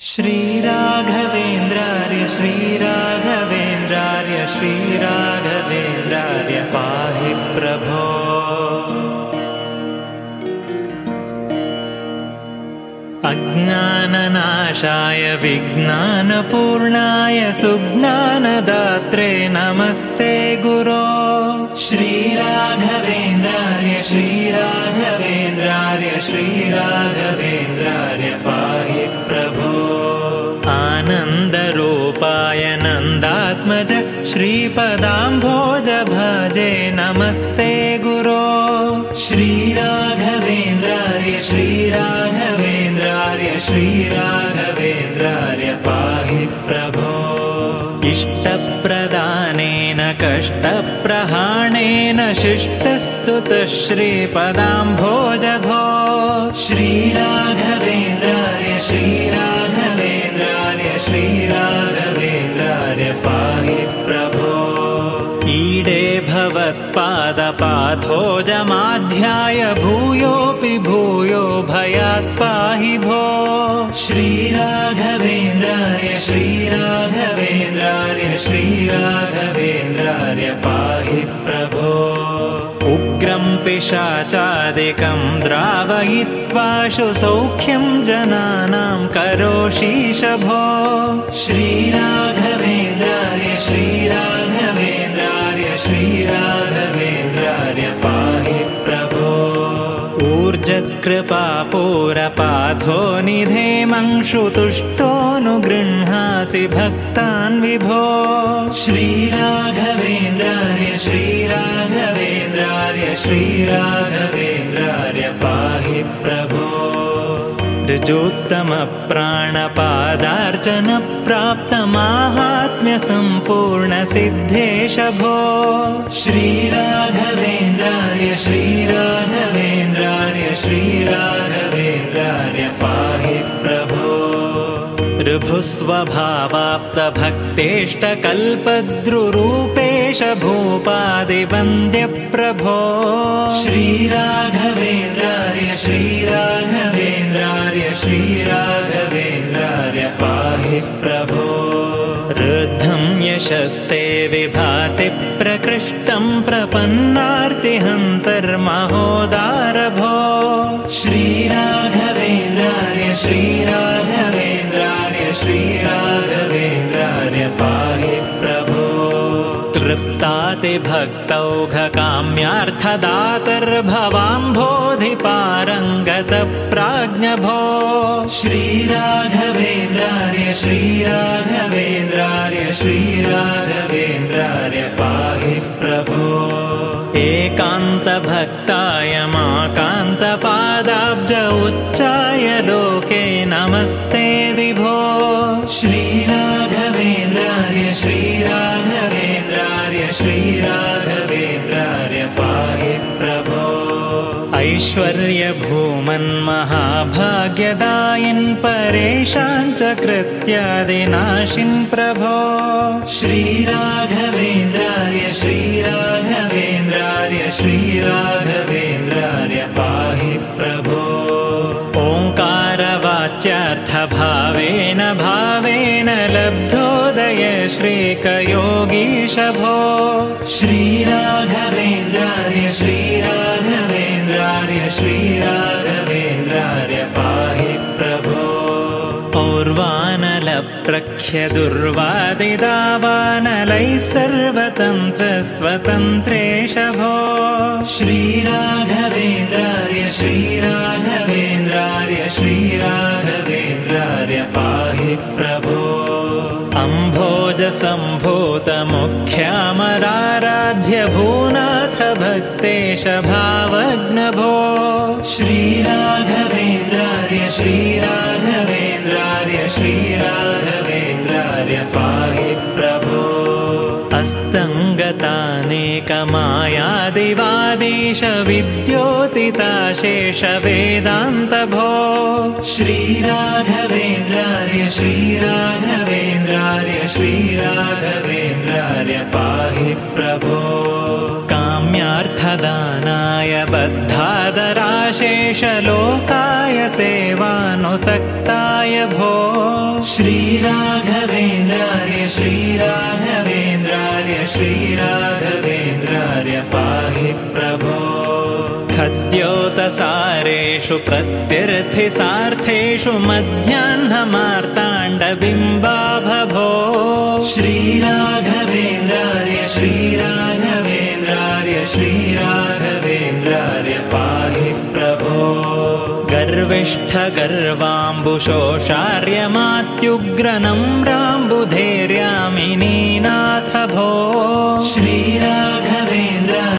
श्रीराघवेन्द्रार्य श्रीराघवेन्द्रार्य श्रीराघवेन्द्रार्य पाहि प्रभो। अज्ञाननाशाय विज्ञानपूर्णाय सुज्ञानदात्रे नमस्ते गुरो। श्रीराघवेन्द्रार्य श्रीराघवेन्द्रार्य श्रीराघवेन्द्रार्य पाहि प्रभो। आनन्दरूपाय नन्दात्मज श्रीपदाम्भोज भजे नमस्ते गुरो। श्रीराघवेन्द्रार्य श्रीराघवेन्द्रार्य श्रीराघवेन्द्रार्य पाहि प्रभो। इष्टप्रदानेन कष्टप्रहाणेन शिष्टस्तुतः श्रीपदाम्भोज भो। श्रीराघवेन्द्रार्य श्रीराघवेन्द्रार्य श्रीराघवेन्द्रार्य पाहि प्रभो। ईडे भवत्पादपाथोजमाध्याय भूयोऽपि भूयो भयात् पाहि भो। श्रीराघवेन्द्रार्य श्रीराघवेन्द्रार्य श्रीराघवेन्द्रार्य पाहि प्रभो। उग्रं पिशाचादिकं द्रावयित्वाशु सौख्यं जनानां करोषीश भो। श्रीराघवेन्द्रार्य श्रीराघवेन्द्रार्य श्रीराघवेन्द्रार्य पाहि प्रभो। ऊर्जत्कृपापूरपाथो निधेमंशुतुष्टोऽनुगृह्णासि भक्तान् विभो। श्रीराघवेन्द्रार्य श्रीराघवेन्द्रार्य श्रीराघवेन्द्रार्य पाहि प्रभो। ऋजोत्तमप्राणपादार्चनप्राप्तमाहात्म्यसम्पूर्णसिद्धेश भो। श्रीराघवेन्द्रार्य श्रीराघवेन्द्रार्य श्रीराघवेन्द्रार्य पाहि प्रभो। ऋभुस्वभावाप्तभक्तेष्टकल्पद्रुरूपेश भूपादिवन्द्यप्रभो। श्रीराघवेन्द्रार्य श्रीराघवेन्द्रार्य श्रीराघवेन्द्रार्य पाहि प्रभो। ऋद्धं यशस्ते विभाति प्रकृष्टं प्रपन्नार्तिहन्तर्महोदार भो। श्रीराघवेन्द्रार्य श्रीराघवेन्द्रार्य श्रीराघवेन्द्रार्य पाहि प्रभो। तृप्तातिभक्तौघकाम्यार्थदातर्भवाम्भोधिपारङ्गतप्राज्ञभो। श्रीराघवेन्द्रार्य श्रीराघवेन्द्रार्य श्रीराघवेन्द्रार्य पाहि प्रभो। एकान्तभक्ताय माकान्तपादाब्ज उच्चाय लोके नमस्ते विभो। श्रीराघवेन्द्रार्य श्रीराघवेन्द्रार्य श्रीराघवेन्द्रार्य पाहि प्रभो। ऐश्वर्यभूमन्महाभाग्यदायिन् परेशाञ्च कृत्यादिनाशिन् प्रभो। श्रीराघवेन्द्रार्य श्रीराघवेन्द्रार्य श्रीराघवेन्द्रार्य पाहि प्रभो। ओङ्कारवाच्यार्थभावेन भावेन लब्धोदय श्रीकयोगीश भो। श्रीराघवेन्द्रार्य श्रीराघवेन्द्रार्य श्रीराघवेन्द्रार्य पाहि प्रभो। और्वानलप्रख्यदुर्वादिदावानलैः सर्वतन्त्रस्वतन्त्रेश भो। श्रीराघवेन्द्रार्य श्रीराघवेन्द्रार्य श्रीराघवेन्द्रार्य पाहि प्रभो। अम्भोजसम्भूतमुख्यामराराध्य भूनाथ भक्तेश भावग्नभो। श्रीराघवेन्द्रार्य श्रीराघवेन्द्रार्य श्रीराघवेन्द्रार्य पाहि प्रभो। अस्तङ्गतानेकमायादिवादीश विद्योतिताशेष वेदान्त भो। श्रीराघवेन्द्रार्य श्रीराघवेन्द्रार्य श्रीराघवेन्द्रार्य पाहि प्रभो। काम्यार्थदानाय बद्धादराशेष लोकाय सेवानुसक्ताय भो। श्रीराघवेन्द्रार्य श्रीराघवेन्द्रार्य श्रीराघवेन्द्रार्य पाहि प्रभो खद्योतसारेषु प्रत्यर्थिसार्थेषु मध्याह्नमार्ताण्डबिम्बाभभो श्रीराघवेन्द्रार्य श्रीराघवेन्द्रार्य श्रीराघवेन्द्रार्य पाहि प्रभो गर्विष्ठगर्वाम्बुशोषार्यमात्युग्रनम्राम्बुधैर्यामिनीनाथ भो श्रीराघवेन्द्र